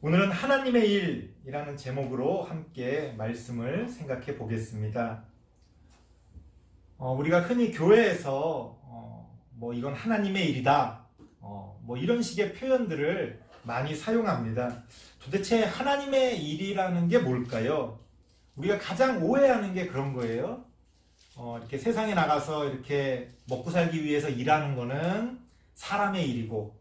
오늘은 하나님의 일이라는 제목으로 함께 말씀을 생각해 보겠습니다. 우리가 흔히 교회에서 이건 하나님의 일이다, 이런 식의 표현들을 많이 사용합니다. 도대체 하나님의 일이라는 게 뭘까요? 우리가 가장 오해하는 게 그런 거예요. 이렇게 세상에 나가서 이렇게 먹고 살기 위해서 일하는 거는 사람의 일이고,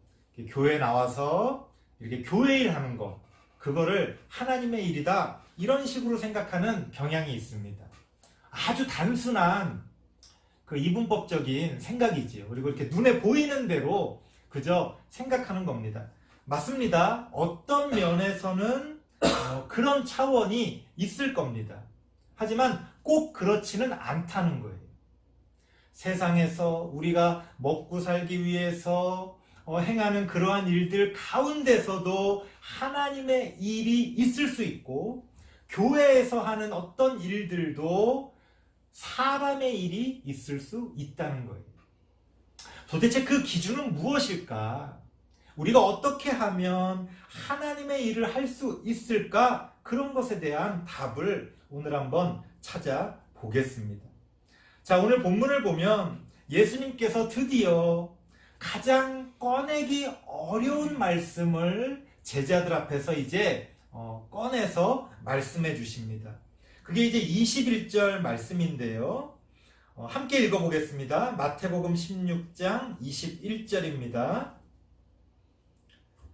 교회에 나와서 이렇게 교회 일 하는 거, 그거를 하나님의 일이다, 이런 식으로 생각하는 경향이 있습니다. 아주 단순한 그 이분법적인 생각이지요. 그리고 이렇게 눈에 보이는 대로 그저 생각하는 겁니다. 맞습니다. 어떤 면에서는 그런 차원이 있을 겁니다. 하지만 꼭 그렇지는 않다는 거예요. 세상에서 우리가 먹고 살기 위해서 행하는 그러한 일들 가운데서도 하나님의 일이 있을 수 있고, 교회에서 하는 어떤 일들도 사람의 일이 있을 수 있다는 거예요. 도대체 그 기준은 무엇일까? 우리가 어떻게 하면 하나님의 일을 할 수 있을까? 그런 것에 대한 답을 오늘 한번 찾아보겠습니다. 자, 오늘 본문을 보면 예수님께서 드디어 가장 꺼내기 어려운 말씀을 제자들 앞에서 이제 꺼내서 말씀해 주십니다. 그게 이제 21절 말씀인데요. 함께 읽어보겠습니다. 마태복음 16장 21절입니다.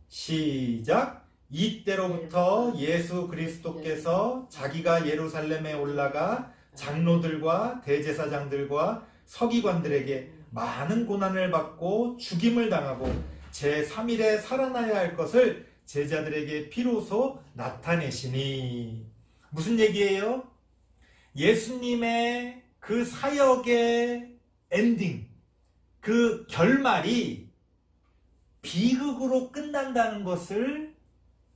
시작. 이때로부터 예수 그리스도께서 자기가 예루살렘에 올라가 장로들과 대제사장들과 서기관들에게 많은 고난을 받고 죽임을 당하고 제3일에 살아나야 할 것을 제자들에게 비로소 나타내시니. 무슨 얘기예요? 예수님의 그 사역의 엔딩, 그 결말이 비극으로 끝난다는 것을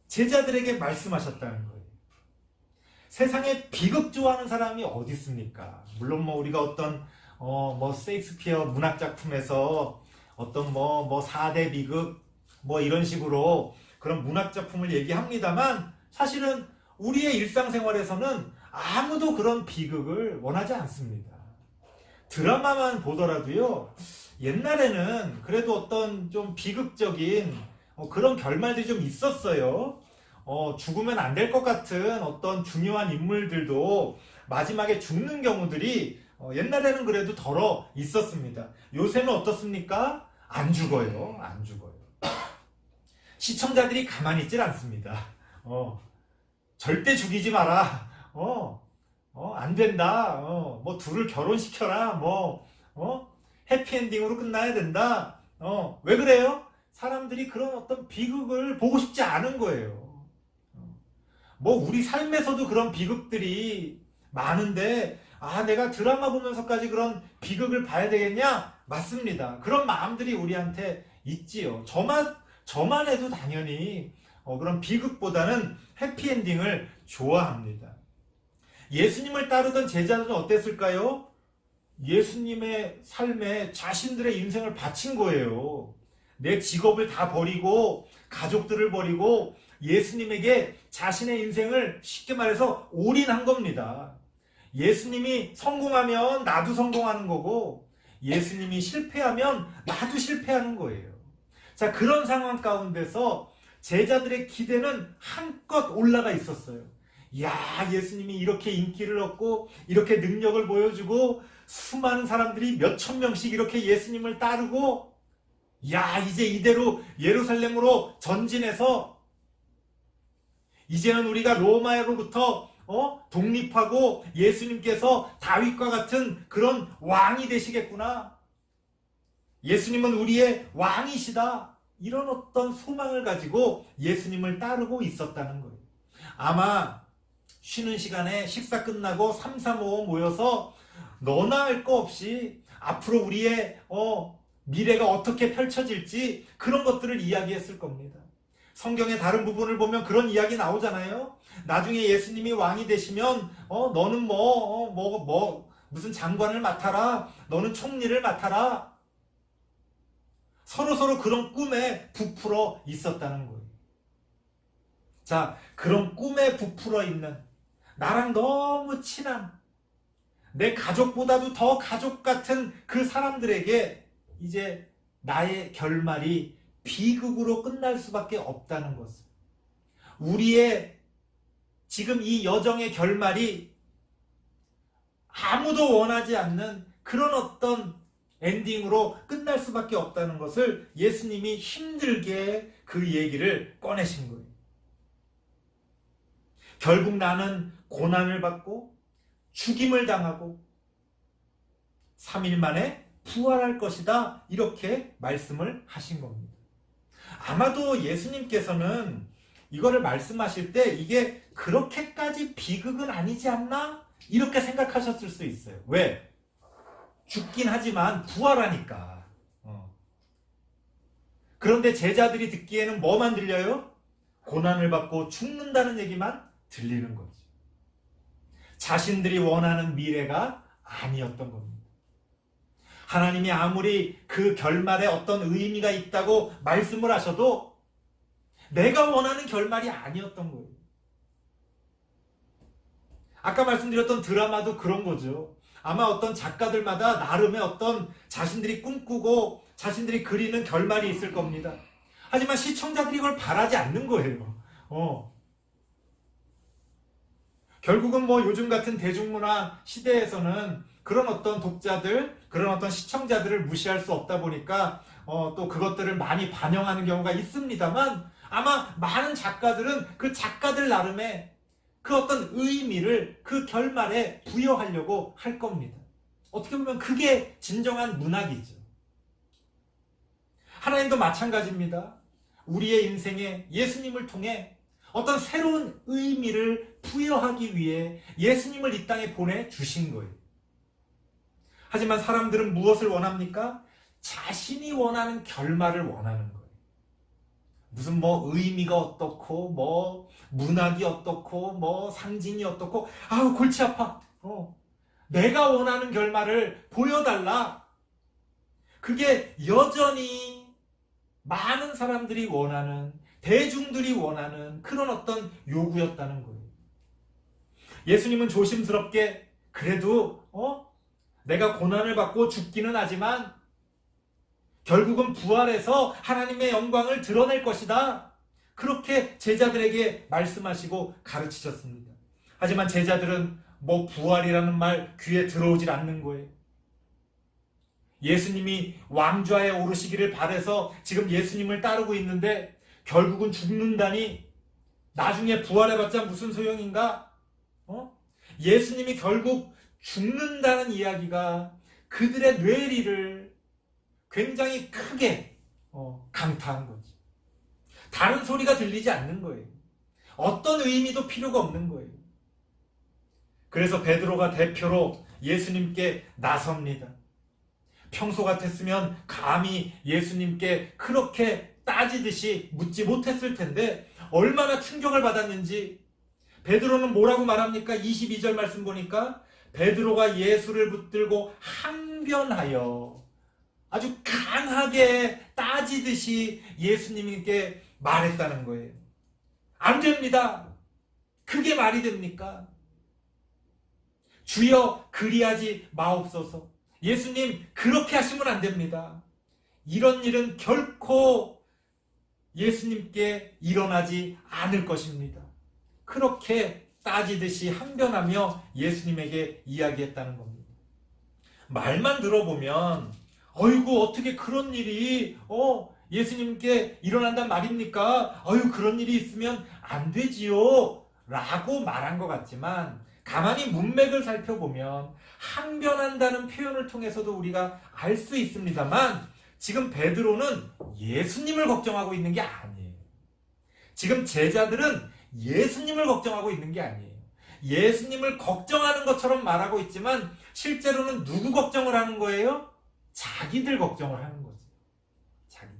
제자들에게 말씀하셨다는 거예요. 세상에 비극 좋아하는 사람이 어디 있습니까? 물론 우리가 어떤 세익스피어 문학 작품에서 어떤 4대 비극 이런 식으로 그런 문학 작품을 얘기합니다만, 사실은 우리의 일상생활에서는 아무도 그런 비극을 원하지 않습니다. 드라마만 보더라도요, 옛날에는 그래도 어떤 좀 비극적인 그런 결말들이 좀 있었어요. 죽으면 안 될 것 같은 어떤 중요한 인물들도 마지막에 죽는 경우들이 옛날에는 그래도 덜어 있었습니다. 요새는 어떻습니까? 안 죽어요. 안 죽어요. 시청자들이 가만히 있질 않습니다. 절대 죽이지 마라. 안 된다. 둘을 결혼시켜라. 해피엔딩으로 끝나야 된다. 왜 그래요? 사람들이 그런 어떤 비극을 보고 싶지 않은 거예요. 우리 삶에서도 그런 비극들이 많은데, 내가 드라마 보면서까지 그런 비극을 봐야 되겠냐? 맞습니다. 그런 마음들이 우리한테 있지요. 저만 해도 당연히 그런 비극보다는 해피엔딩을 좋아합니다. 예수님을 따르던 제자들은 어땠을까요? 예수님의 삶에 자신들의 인생을 바친 거예요. 내 직업을 다 버리고 가족들을 버리고 예수님에게 자신의 인생을 쉽게 말해서 올인한 겁니다. 예수님이 성공하면 나도 성공하는 거고, 예수님이 실패하면 나도 실패하는 거예요. 자, 그런 상황 가운데서 제자들의 기대는 한껏 올라가 있었어요. 예수님이 이렇게 인기를 얻고 이렇게 능력을 보여주고 수많은 사람들이 몇천 명씩 이렇게 예수님을 따르고, 이제 이대로 예루살렘으로 전진해서 이제는 우리가 로마로부터 독립하고 예수님께서 다윗과 같은 그런 왕이 되시겠구나. 예수님은 우리의 왕이시다. 이런 어떤 소망을 가지고 예수님을 따르고 있었다는 거예요. 아마 쉬는 시간에 식사 끝나고 3, 4, 5 모여서 너나 할 거 없이 앞으로 우리의 미래가 어떻게 펼쳐질지 그런 것들을 이야기했을 겁니다. 성경의 다른 부분을 보면 그런 이야기 나오잖아요. 나중에 예수님이 왕이 되시면 너는 무슨 장관을 맡아라, 너는 총리를 맡아라. 서로 그런 꿈에 부풀어 있었다는 거예요. 자, 그런 꿈에 부풀어 있는 나랑 너무 친한 내 가족보다도 더 가족 같은 그 사람들에게 이제 나의 결말이 비극으로 끝날 수밖에 없다는 것을, 우리의 지금 이 여정의 결말이 아무도 원하지 않는 그런 어떤 엔딩으로 끝날 수밖에 없다는 것을 예수님이 힘들게 그 얘기를 꺼내신 거예요. 결국 나는 고난을 받고 죽임을 당하고 3일 만에 부활할 것이다, 이렇게 말씀을 하신 겁니다. 아마도 예수님께서는 이거를 말씀하실 때 이게 그렇게까지 비극은 아니지 않나? 이렇게 생각하셨을 수 있어요. 왜? 죽긴 하지만 부활하니까. 그런데 제자들이 듣기에는 뭐만 들려요? 고난을 받고 죽는다는 얘기만 들리는 거죠. 자신들이 원하는 미래가 아니었던 겁니다. 하나님이 아무리 그 결말에 어떤 의미가 있다고 말씀을 하셔도 내가 원하는 결말이 아니었던 거예요. 아까 말씀드렸던 드라마도 그런 거죠. 아마 어떤 작가들마다 나름의 어떤 자신들이 꿈꾸고 자신들이 그리는 결말이 있을 겁니다. 하지만 시청자들이 이걸 바라지 않는 거예요. 결국은 뭐 요즘 같은 대중문화 시대에서는 그런 어떤 독자들, 그런 어떤 시청자들을 무시할 수 없다 보니까 또 그것들을 많이 반영하는 경우가 있습니다만, 아마 많은 작가들은 그 작가들 나름의 그 어떤 의미를 그 결말에 부여하려고 할 겁니다. 어떻게 보면 그게 진정한 문학이죠. 하나님도 마찬가지입니다. 우리의 인생에 예수님을 통해 어떤 새로운 의미를 부여하기 위해 예수님을 이 땅에 보내주신 거예요. 하지만 사람들은 무엇을 원합니까? 자신이 원하는 결말을 원하는 거예요. 무슨 뭐 의미가 어떻고 뭐 문학이 어떻고 뭐 상징이 어떻고, 아우 골치 아파. 내가 원하는 결말을 보여달라. 그게 여전히 많은 사람들이 원하는, 대중들이 원하는 그런 어떤 요구였다는 거예요. 예수님은 조심스럽게 그래도 내가 고난을 받고 죽기는 하지만 결국은 부활해서 하나님의 영광을 드러낼 것이다, 그렇게 제자들에게 말씀하시고 가르치셨습니다. 하지만 제자들은 뭐 부활이라는 말 귀에 들어오질 않는 거예요. 예수님이 왕좌에 오르시기를 바라서 지금 예수님을 따르고 있는데 결국은 죽는다니 나중에 부활해봤자 무슨 소용인가? 예수님이 결국 죽는다는 이야기가 그들의 뇌리를 굉장히 크게 강타한 거죠. 다른 소리가 들리지 않는 거예요. 어떤 의미도 필요가 없는 거예요. 그래서 베드로가 대표로 예수님께 나섭니다. 평소 같았으면 감히 예수님께 그렇게 따지듯이 묻지 못했을 텐데 얼마나 충격을 받았는지 베드로는 뭐라고 말합니까? 22절 말씀 보니까 베드로가 예수를 붙들고 항변하여 아주 강하게 따지듯이 예수님께 말했다는 거예요. 안 됩니다. 그게 말이 됩니까? 주여 그리하지 마옵소서. 예수님 그렇게 하시면 안 됩니다. 이런 일은 결코 예수님께 일어나지 않을 것입니다. 그렇게 따지듯이 항변하며 예수님에게 이야기했다는 겁니다. 말만 들어보면 어이구 어떻게 그런 일이 예수님께 일어난단 말입니까? 그런 일이 있으면 안 되지요 라고 말한 것 같지만 가만히 문맥을 살펴보면 항변한다는 표현을 통해서도 우리가 알 수 있습니다만 지금 베드로는 예수님을 걱정하고 있는 게 아니에요. 지금 제자들은 예수님을 걱정하고 있는 게 아니에요. 예수님을 걱정하는 것처럼 말하고 있지만 실제로는 누구 걱정을 하는 거예요? 자기들 걱정을 하는 거죠. 자기들.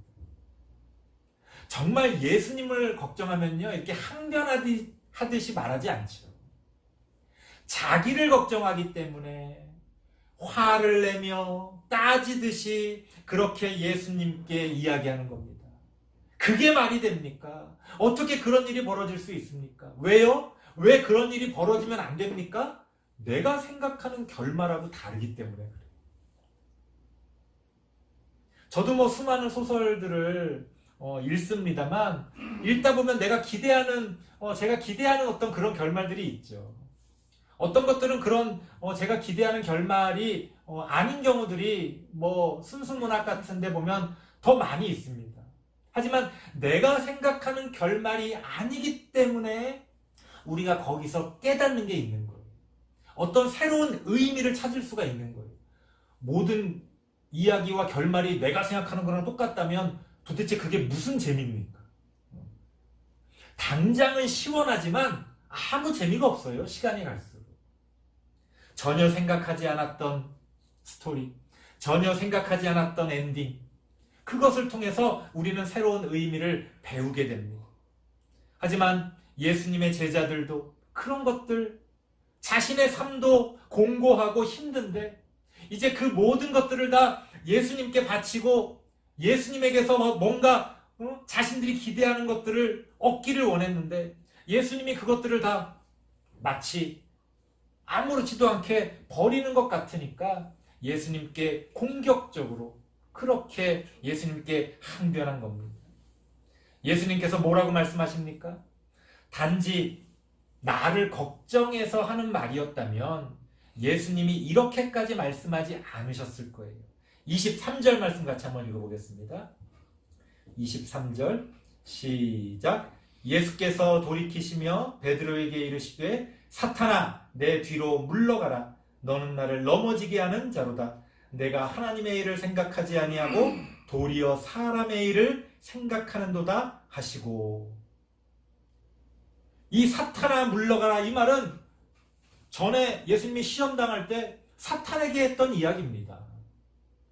정말 예수님을 걱정하면요, 이렇게 항변하듯이 말하지 않죠. 자기를 걱정하기 때문에 화를 내며 따지듯이 그렇게 예수님께 이야기하는 겁니다. 그게 말이 됩니까? 어떻게 그런 일이 벌어질 수 있습니까? 왜요? 왜 그런 일이 벌어지면 안 됩니까? 내가 생각하는 결말하고 다르기 때문에 그래요. 저도 뭐 수많은 소설들을 읽습니다만 읽다 보면 제가 기대하는 어떤 그런 결말들이 있죠. 어떤 것들은 그런 제가 기대하는 결말이 아닌 경우들이 뭐 순수문학 같은 데 보면 더 많이 있습니다. 하지만 내가 생각하는 결말이 아니기 때문에 우리가 거기서 깨닫는 게 있는 거예요. 어떤 새로운 의미를 찾을 수가 있는 거예요. 모든 이야기와 결말이 내가 생각하는 거랑 똑같다면 도대체 그게 무슨 재미입니까? 당장은 시원하지만 아무 재미가 없어요. 시간이 갈수록. 전혀 생각하지 않았던 스토리, 전혀 생각하지 않았던 엔딩, 그것을 통해서 우리는 새로운 의미를 배우게 됩니다. 하지만 예수님의 제자들도 그런 것들, 자신의 삶도 공고하고 힘든데 이제 그 모든 것들을 다 예수님께 바치고 예수님에게서 뭔가 자신들이 기대하는 것들을 얻기를 원했는데 예수님이 그것들을 다 마치 아무렇지도 않게 버리는 것 같으니까 예수님께 공격적으로 그렇게 예수님께 항변한 겁니다. 예수님께서 뭐라고 말씀하십니까? 단지 나를 걱정해서 하는 말이었다면 예수님이 이렇게까지 말씀하지 않으셨을 거예요. 23절 말씀 같이 한번 읽어보겠습니다. 23절 시작. 예수께서 돌이키시며 베드로에게 이르시되 사탄아 내 뒤로 물러가라. 너는 나를 넘어지게 하는 자로다. 내가 하나님의 일을 생각하지 아니하고 도리어 사람의 일을 생각하는도다 하시고. 이 사탄아 물러가라 이 말은 전에 예수님이 시험당할 때 사탄에게 했던 이야기입니다.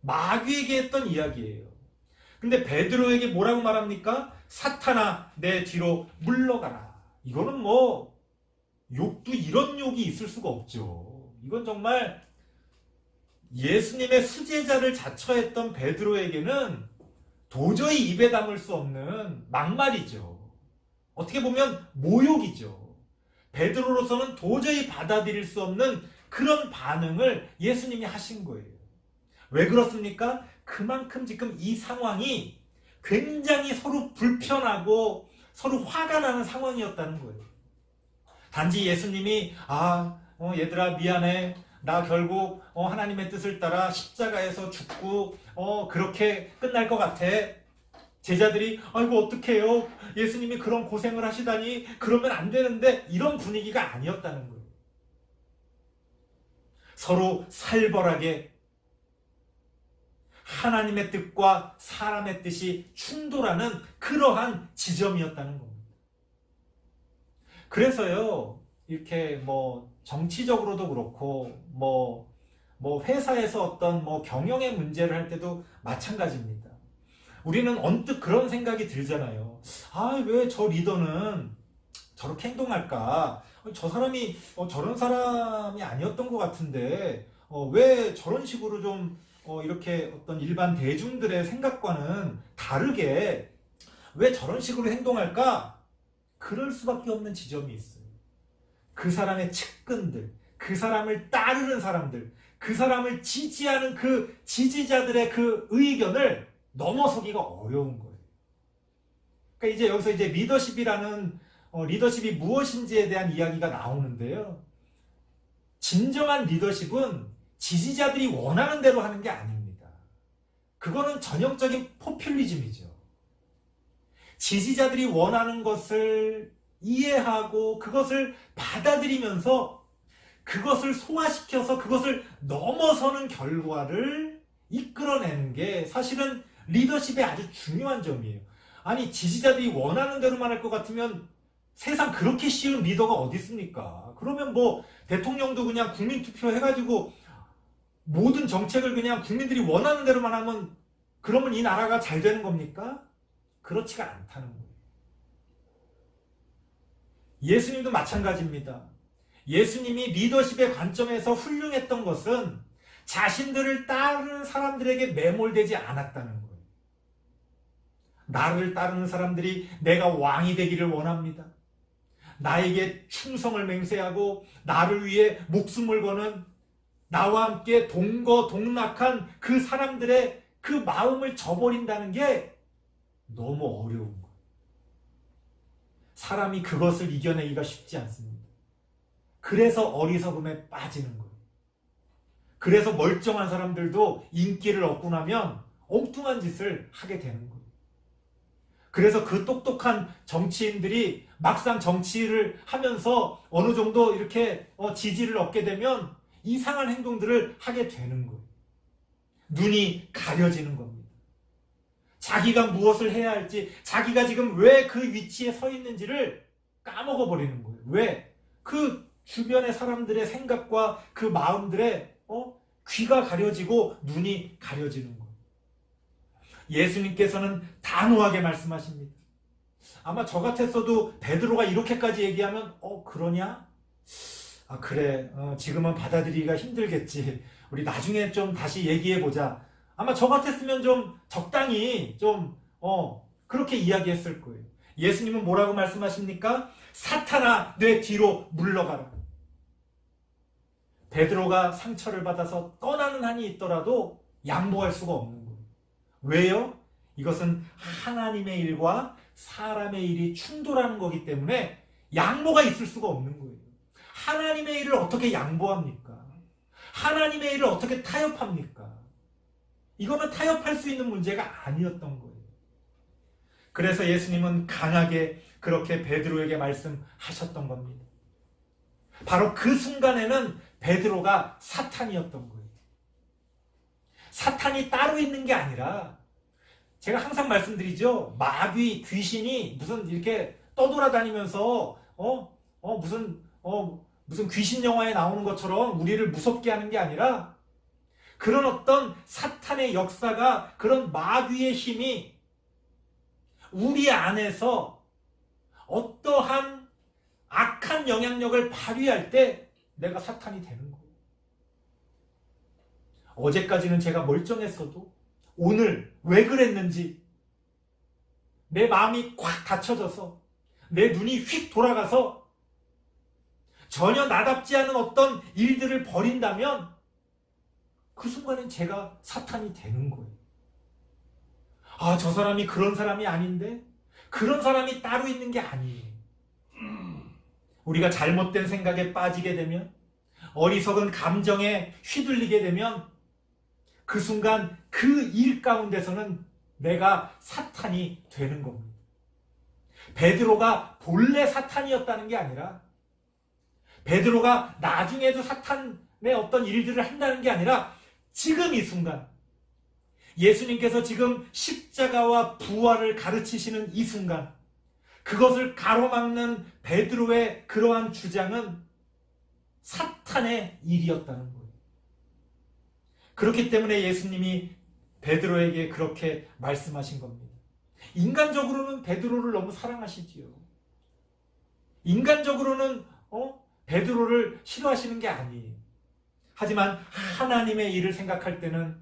마귀에게 했던 이야기예요. 근데 베드로에게 뭐라고 말합니까? 사탄아 내 뒤로 물러가라. 이거는 뭐 욕도 이런 욕이 있을 수가 없죠. 이건 정말 예수님의 수제자를 자처했던 베드로에게는 도저히 입에 담을 수 없는 막말이죠. 어떻게 보면 모욕이죠. 베드로로서는 도저히 받아들일 수 없는 그런 반응을 예수님이 하신 거예요. 왜 그렇습니까? 그만큼 지금 이 상황이 굉장히 서로 불편하고 서로 화가 나는 상황이었다는 거예요. 단지 예수님이 얘들아 미안해. 나 결국 하나님의 뜻을 따라 십자가에서 죽고 그렇게 끝날 것 같아. 제자들이 아이고 어떡해요. 예수님이 그런 고생을 하시다니 그러면 안 되는데 이런 분위기가 아니었다는 거예요. 서로 살벌하게 하나님의 뜻과 사람의 뜻이 충돌하는 그러한 지점이었다는 겁니다. 그래서요 이렇게 뭐 정치적으로도 그렇고 뭐 회사에서 어떤 뭐 경영의 문제를 할 때도 마찬가지입니다. 우리는 언뜻 그런 생각이 들잖아요. 왜 저 리더는 저렇게 행동할까? 저 사람이 저런 사람이 아니었던 것 같은데 왜 저런 식으로 좀 이렇게 어떤 일반 대중들의 생각과는 다르게 왜 저런 식으로 행동할까? 그럴 수밖에 없는 지점이 있어요. 그 사람의 측근들, 그 사람을 따르는 사람들, 그 사람을 지지하는 그 지지자들의 그 의견을 넘어서기가 어려운 거예요. 그러니까 이제 여기서 이제 리더십이 무엇인지에 대한 이야기가 나오는데요. 진정한 리더십은 지지자들이 원하는 대로 하는 게 아닙니다. 그거는 전형적인 포퓰리즘이죠. 지지자들이 원하는 것을 이해하고 그것을 받아들이면서 그것을 소화시켜서 그것을 넘어서는 결과를 이끌어내는 게 사실은 리더십의 아주 중요한 점이에요. 아니 지지자들이 원하는 대로만 할 것 같으면 세상 그렇게 쉬운 리더가 어디 있습니까? 그러면 뭐 대통령도 그냥 국민투표 해가지고 모든 정책을 그냥 국민들이 원하는 대로만 하면 그러면 이 나라가 잘 되는 겁니까? 그렇지가 않다는 거예요. 예수님도 마찬가지입니다. 예수님이 리더십의 관점에서 훌륭했던 것은 자신들을 따르는 사람들에게 매몰되지 않았다는 거예요. 나를 따르는 사람들이 내가 왕이 되기를 원합니다. 나에게 충성을 맹세하고 나를 위해 목숨을 거는 나와 함께 동거동락한 그 사람들의 그 마음을 저버린다는 게 너무 어려운 거예요. 사람이 그것을 이겨내기가 쉽지 않습니다. 그래서 어리석음에 빠지는 거예요. 그래서 멀쩡한 사람들도 인기를 얻고 나면 엉뚱한 짓을 하게 되는 거예요. 그래서 그 똑똑한 정치인들이 막상 정치를 하면서 어느 정도 이렇게 지지를 얻게 되면 이상한 행동들을 하게 되는 거예요. 눈이 가려지는 겁니다. 자기가 무엇을 해야 할지, 자기가 지금 왜 그 위치에 서 있는지를 까먹어 버리는 거예요. 왜? 그 주변의 사람들의 생각과 그 마음들에 귀가 가려지고 눈이 가려지는 거예요. 예수님께서는 단호하게 말씀하십니다. 아마 저 같았어도 베드로가 이렇게까지 얘기하면 그러냐? 아 그래 지금은 받아들이기가 힘들겠지. 우리 나중에 좀 다시 얘기해보자. 아마 저 같았으면 좀 적당히 좀 그렇게 이야기했을 거예요. 예수님은 뭐라고 말씀하십니까? 사탄아 내 뒤로 물러가라. 베드로가 상처를 받아서 떠나는 한이 있더라도 양보할 수가 없는 거예요. 왜요? 이것은 하나님의 일과 사람의 일이 충돌하는 거기 때문에 양보가 있을 수가 없는 거예요. 하나님의 일을 어떻게 양보합니까? 하나님의 일을 어떻게 타협합니까? 이거는 타협할 수 있는 문제가 아니었던 거예요. 그래서 예수님은 강하게 그렇게 베드로에게 말씀하셨던 겁니다. 바로 그 순간에는 베드로가 사탄이었던 거예요. 사탄이 따로 있는 게 아니라 제가 항상 말씀드리죠. 마귀, 귀신이 무슨 이렇게 떠돌아다니면서 무슨 귀신 영화에 나오는 것처럼 우리를 무섭게 하는 게 아니라 그런 어떤 사탄의 역사가, 그런 마귀의 힘이 우리 안에서 어떠한 악한 영향력을 발휘할 때 내가 사탄이 되는 거예요. 어제까지는 제가 멀쩡했어도 오늘 왜 그랬는지 내 마음이 콱 닫혀져서 내 눈이 휙 돌아가서 전혀 나답지 않은 어떤 일들을 벌인다면 그 순간엔 제가 사탄이 되는 거예요. 아, 저 사람이 그런 사람이 아닌데? 그런 사람이 따로 있는 게 아니에요. 우리가 잘못된 생각에 빠지게 되면, 어리석은 감정에 휘둘리게 되면 그 순간 그 일 가운데서는 내가 사탄이 되는 겁니다. 베드로가 본래 사탄이었다는 게 아니라, 베드로가 나중에도 사탄의 어떤 일들을 한다는 게 아니라 지금 이 순간, 예수님께서 지금 십자가와 부활을 가르치시는 이 순간, 그것을 가로막는 베드로의 그러한 주장은 사탄의 일이었다는 거예요. 그렇기 때문에 예수님이 베드로에게 그렇게 말씀하신 겁니다. 인간적으로는 베드로를 너무 사랑하시지요. 인간적으로는 베드로를 싫어하시는 게 아니에요. 하지만 하나님의 일을 생각할 때는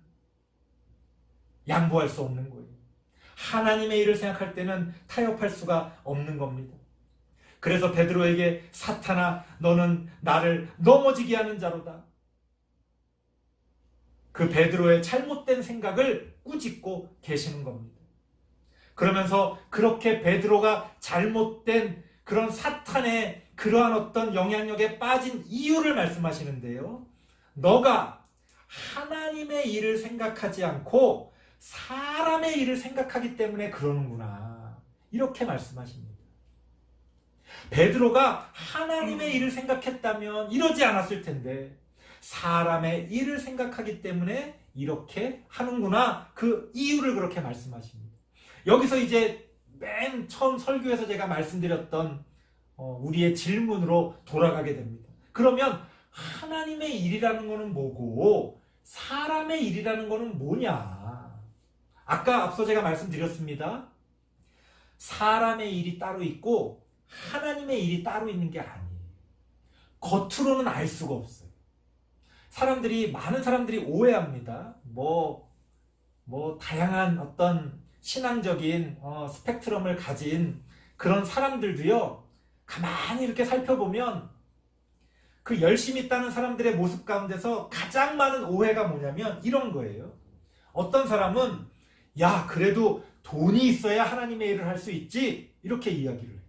양보할 수 없는 거예요. 하나님의 일을 생각할 때는 타협할 수가 없는 겁니다. 그래서 베드로에게 사탄아 너는 나를 넘어지게 하는 자로다. 그 베드로의 잘못된 생각을 꾸짖고 계시는 겁니다. 그러면서 그렇게 베드로가 잘못된 그런 사탄의 그러한 어떤 영향력에 빠진 이유를 말씀하시는데요. 너가 하나님의 일을 생각하지 않고 사람의 일을 생각하기 때문에 그러는구나. 이렇게 말씀하십니다. 베드로가 하나님의 일을 생각했다면 이러지 않았을 텐데 사람의 일을 생각하기 때문에 이렇게 하는구나. 그 이유를 그렇게 말씀하십니다. 여기서 이제 맨 처음 설교에서 제가 말씀드렸던 우리의 질문으로 돌아가게 됩니다. 그러면 하나님의 일이라는 거는 뭐고 사람의 일이라는 거는 뭐냐? 아까 앞서 제가 말씀드렸습니다. 사람의 일이 따로 있고 하나님의 일이 따로 있는 게 아니에요. 겉으로는 알 수가 없어요. 많은 사람들이 오해합니다. 다양한 어떤 신앙적인 스펙트럼을 가진 그런 사람들도요, 가만히 이렇게 살펴보면 그 열심히 따는 사람들의 모습 가운데서 가장 많은 오해가 뭐냐면 이런 거예요. 어떤 사람은 야, 그래도 돈이 있어야 하나님의 일을 할 수 있지, 이렇게 이야기를 해요.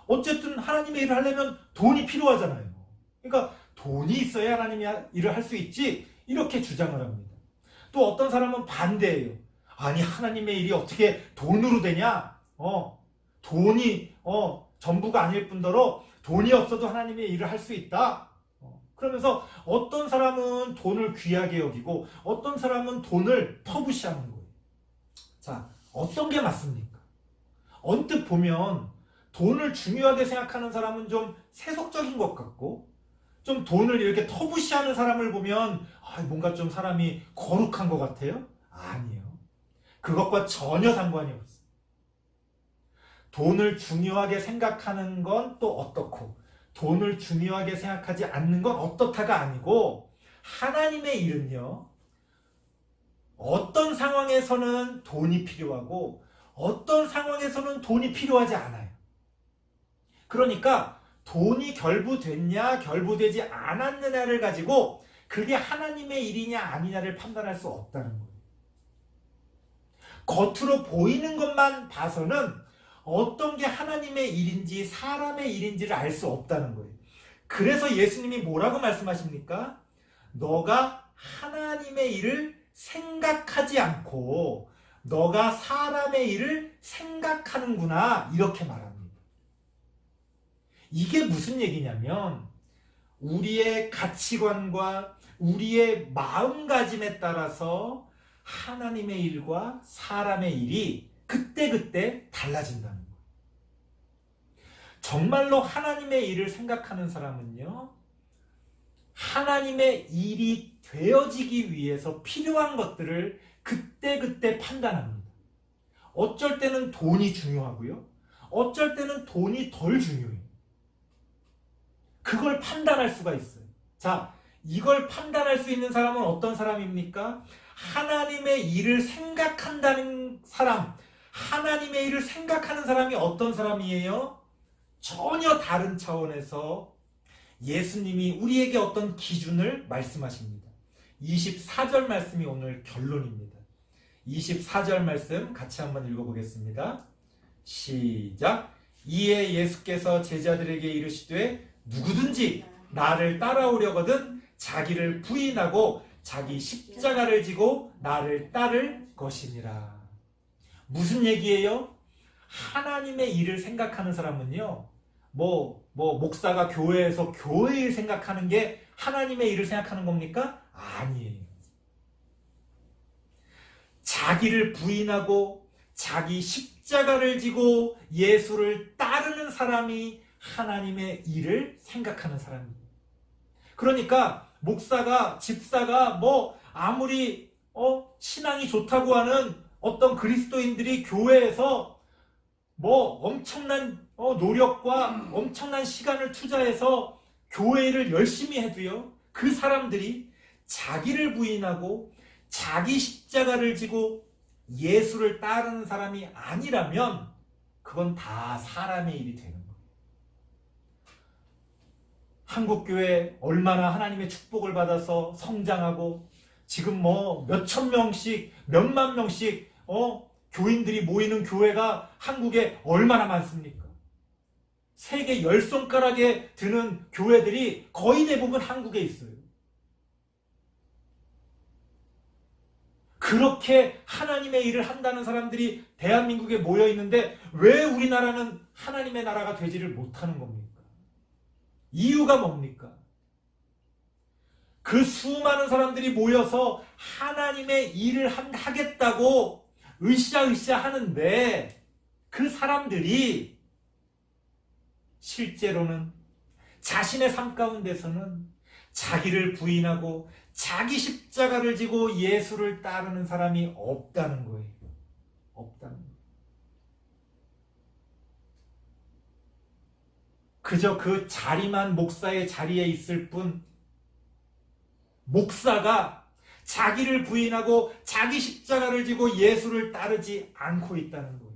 어쨌든 하나님의 일을 하려면 돈이 필요하잖아요. 그러니까 돈이 있어야 하나님의 일을 할 수 있지, 이렇게 주장을 합니다. 또 어떤 사람은 반대예요. 아니, 하나님의 일이 어떻게 돈으로 되냐? 돈이 전부가 아닐 뿐더러 돈이 없어도 하나님의 일을 할 수 있다. 그러면서 어떤 사람은 돈을 귀하게 여기고 어떤 사람은 돈을 터부시하는 거예요. 자, 어떤 게 맞습니까? 언뜻 보면 돈을 중요하게 생각하는 사람은 좀 세속적인 것 같고, 좀 돈을 이렇게 터부시하는 사람을 보면 뭔가 좀 사람이 거룩한 것 같아요? 아니에요. 그것과 전혀 상관이 없어요. 돈을 중요하게 생각하는 건 또 어떻고, 돈을 중요하게 생각하지 않는 건 어떻다가 아니고, 하나님의 일은요, 어떤 상황에서는 돈이 필요하고 어떤 상황에서는 돈이 필요하지 않아요. 그러니까 돈이 결부됐냐 결부되지 않았느냐를 가지고 그게 하나님의 일이냐 아니냐를 판단할 수 없다는 거예요. 겉으로 보이는 것만 봐서는 어떤 게 하나님의 일인지 사람의 일인지를 알 수 없다는 거예요. 그래서 예수님이 뭐라고 말씀하십니까? 너가 하나님의 일을 생각하지 않고 너가 사람의 일을 생각하는구나, 이렇게 말합니다. 이게 무슨 얘기냐면 우리의 가치관과 우리의 마음가짐에 따라서 하나님의 일과 사람의 일이 그때그때 달라진다는 거예요. 정말로 하나님의 일을 생각하는 사람은요, 하나님의 일이 되어지기 위해서 필요한 것들을 그때그때 판단합니다. 어쩔 때는 돈이 중요하고요, 어쩔 때는 돈이 덜 중요해요. 그걸 판단할 수가 있어요. 자, 이걸 판단할 수 있는 사람은 어떤 사람입니까? 하나님의 일을 생각한다는 사람. 하나님의 일을 생각하는 사람이 어떤 사람이에요? 전혀 다른 차원에서 예수님이 우리에게 어떤 기준을 말씀하십니다. 24절 말씀이 오늘 결론입니다. 24절 말씀 같이 한번 읽어보겠습니다. 시작. 이에 예수께서 제자들에게 이르시되 누구든지 나를 따라오려거든 자기를 부인하고 자기 십자가를 지고 나를 따를 것이니라. 무슨 얘기예요? 하나님의 일을 생각하는 사람은요, 목사가 교회에서 교회 일 생각하는 게 하나님의 일을 생각하는 겁니까? 아니에요. 자기를 부인하고 자기 십자가를 지고 예수를 따르는 사람이 하나님의 일을 생각하는 사람입니다. 그러니까 목사가, 집사가 아무리 신앙이 좋다고 하는 어떤 그리스도인들이 교회에서 엄청난 노력과 엄청난 시간을 투자해서 교회를 열심히 해도요, 그 사람들이 자기를 부인하고 자기 십자가를 지고 예수를 따르는 사람이 아니라면 그건 다 사람의 일이 되는 거예요. 한국교회 얼마나 하나님의 축복을 받아서 성장하고 지금 몇천 명씩 몇만 명씩 교인들이 모이는 교회가 한국에 얼마나 많습니까? 세계 10손가락에 드는 교회들이 거의 대부분 한국에 있어요. 그렇게 하나님의 일을 한다는 사람들이 대한민국에 모여 있는데 왜 우리나라는 하나님의 나라가 되지를 못하는 겁니까? 이유가 뭡니까? 그 수많은 사람들이 모여서 하나님의 일을 하겠다고 으쌰으쌰 하는데 그 사람들이 실제로는 자신의 삶 가운데서는 자기를 부인하고 자기 십자가를 지고 예수를 따르는 사람이 없다는 거예요. 없다는 거예요. 그저 그 자리만 목사의 자리에 있을 뿐, 목사가 자기를 부인하고 자기 십자가를 지고 예수를 따르지 않고 있다는 거예요.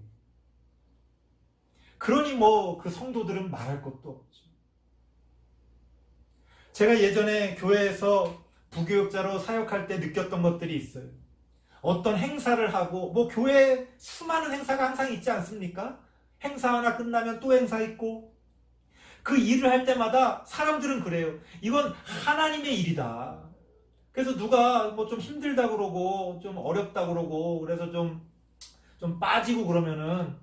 그러니 뭐 그 성도들은 말할 것도 없죠. 제가 예전에 교회에서 부교육자로 사역할 때 느꼈던 것들이 있어요. 어떤 행사를 하고, 뭐 교회에 수많은 행사가 항상 있지 않습니까? 행사 하나 끝나면 또 행사 있고, 그 일을 할 때마다 사람들은 그래요. 이건 하나님의 일이다. 그래서 누가 뭐 좀 힘들다 그러고 좀 어렵다 그러고 그래서 좀 빠지고 그러면은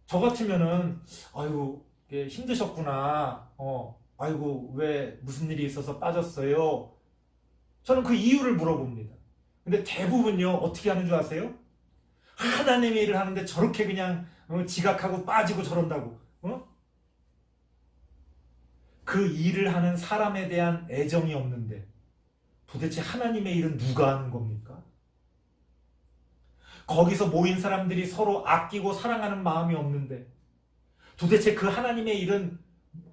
저 같으면은 아이고 이게 힘드셨구나. 아이고 왜 무슨 일이 있어서 빠졌어요? 저는 그 이유를 물어봅니다. 근데 대부분요 어떻게 하는 줄 아세요? 하나님의 일을 하는데 저렇게 그냥 지각하고 빠지고 저런다고. 그 일을 하는 사람에 대한 애정이 없는데 도대체 하나님의 일은 누가 하는 겁니까? 거기서 모인 사람들이 서로 아끼고 사랑하는 마음이 없는데 도대체 그 하나님의 일은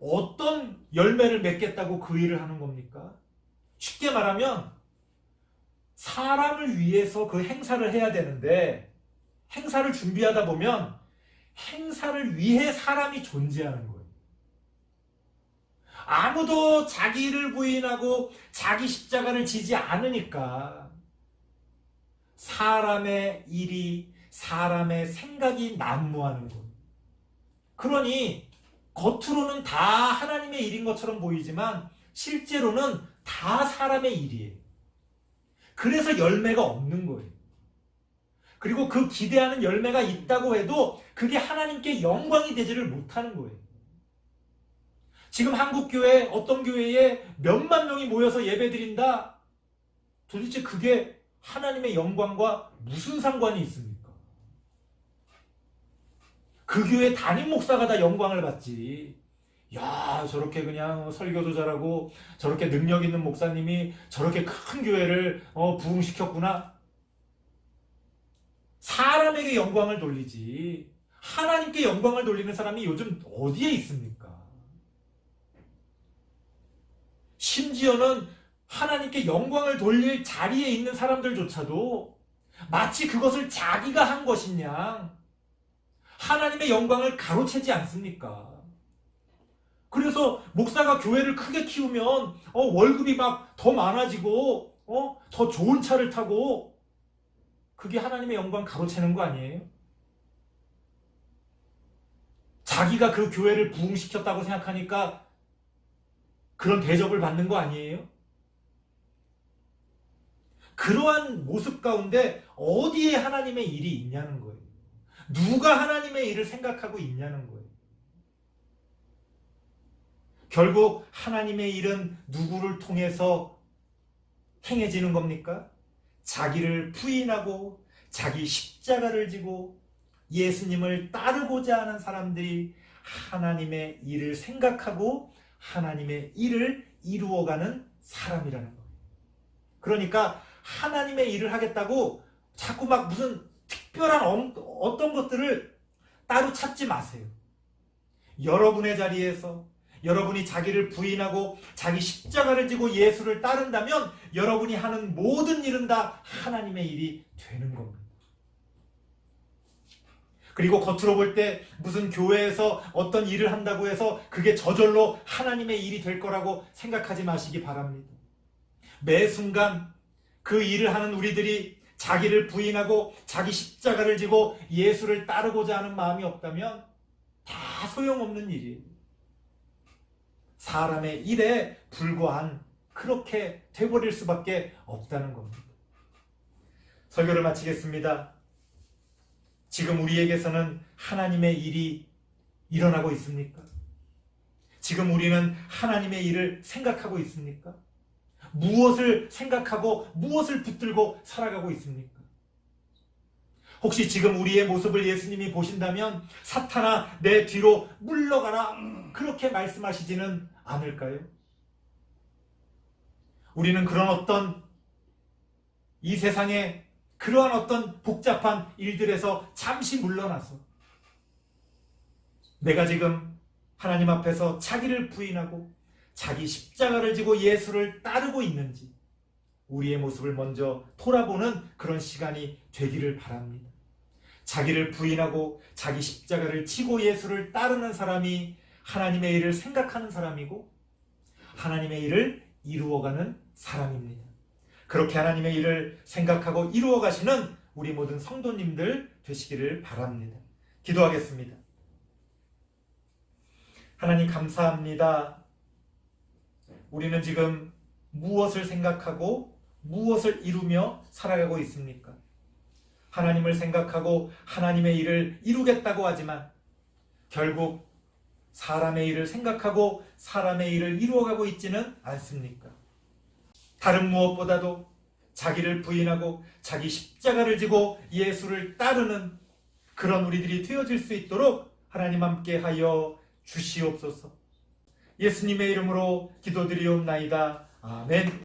어떤 열매를 맺겠다고 그 일을 하는 겁니까? 쉽게 말하면 사람을 위해서 그 행사를 해야 되는데 행사를 준비하다 보면 행사를 위해 사람이 존재하는 거예요. 아무도 자기를 부인하고 자기 십자가를 지지 않으니까 사람의 일이 사람의 생각이 난무하는 거예요. 그러니 겉으로는 다 하나님의 일인 것처럼 보이지만 실제로는 다 사람의 일이에요. 그래서 열매가 없는 거예요. 그리고 그 기대하는 열매가 있다고 해도 그게 하나님께 영광이 되지를 못하는 거예요. 지금 한국교회 어떤 교회에 몇만 명이 모여서 예배드린다? 도대체 그게 하나님의 영광과 무슨 상관이 있습니까? 그 교회 담임 목사가 다 영광을 받지. 야, 저렇게 그냥 설교도 잘하고 저렇게 능력 있는 목사님이 저렇게 큰 교회를 부흥시켰구나. 사람에게 영광을 돌리지 하나님께 영광을 돌리는 사람이 요즘 어디에 있습니까? 심지어는 하나님께 영광을 돌릴 자리에 있는 사람들조차도 마치 그것을 자기가 한 것이냐 하나님의 영광을 가로채지 않습니까? 그래서 목사가 교회를 크게 키우면 월급이 막 더 많아지고 더 좋은 차를 타고 그게 하나님의 영광 가로채는 거 아니에요? 자기가 그 교회를 부흥시켰다고 생각하니까 그런 대접을 받는 거 아니에요? 그러한 모습 가운데 어디에 하나님의 일이 있냐는 거예요. 누가 하나님의 일을 생각하고 있냐는 거예요. 결국 하나님의 일은 누구를 통해서 행해지는 겁니까? 자기를 부인하고 자기 십자가를 지고 예수님을 따르고자 하는 사람들이 하나님의 일을 생각하고 하나님의 일을 이루어가는 사람이라는 거예요. 그러니까 하나님의 일을 하겠다고 자꾸 막 무슨 특별한 어떤 것들을 따로 찾지 마세요. 여러분의 자리에서 여러분이 자기를 부인하고 자기 십자가를 지고 예수를 따른다면 여러분이 하는 모든 일은 다 하나님의 일이 되는 겁니다. 그리고 겉으로 볼 때 무슨 교회에서 어떤 일을 한다고 해서 그게 저절로 하나님의 일이 될 거라고 생각하지 마시기 바랍니다. 매 순간 그 일을 하는 우리들이 자기를 부인하고 자기 십자가를 지고 예수를 따르고자 하는 마음이 없다면 다 소용없는 일이에요. 사람의 일에 불과한 그렇게 돼버릴 수밖에 없다는 겁니다. 설교를 마치겠습니다. 지금 우리에게서는 하나님의 일이 일어나고 있습니까? 지금 우리는 하나님의 일을 생각하고 있습니까? 무엇을 생각하고 무엇을 붙들고 살아가고 있습니까? 혹시 지금 우리의 모습을 예수님이 보신다면 사탄아 내 뒤로 물러가라 그렇게 말씀하시지는 않을까요? 우리는 그런 어떤 이 세상에 그러한 어떤 복잡한 일들에서 잠시 물러나서 내가 지금 하나님 앞에서 자기를 부인하고 자기 십자가를 지고 예수를 따르고 있는지 우리의 모습을 먼저 돌아보는 그런 시간이 되기를 바랍니다. 자기를 부인하고 자기 십자가를 지고 예수를 따르는 사람이 하나님의 일을 생각하는 사람이고 하나님의 일을 이루어가는 사람입니다. 그렇게 하나님의 일을 생각하고 이루어가시는 우리 모든 성도님들 되시기를 바랍니다. 기도하겠습니다. 하나님 감사합니다. 우리는 지금 무엇을 생각하고 무엇을 이루며 살아가고 있습니까? 하나님을 생각하고 하나님의 일을 이루겠다고 하지만 결국 사람의 일을 생각하고 사람의 일을 이루어가고 있지는 않습니까? 다른 무엇보다도 자기를 부인하고 자기 십자가를 지고 예수를 따르는 그런 우리들이 되어질 수 있도록 하나님 함께 하여 주시옵소서. 예수님의 이름으로 기도드리옵나이다. 아멘.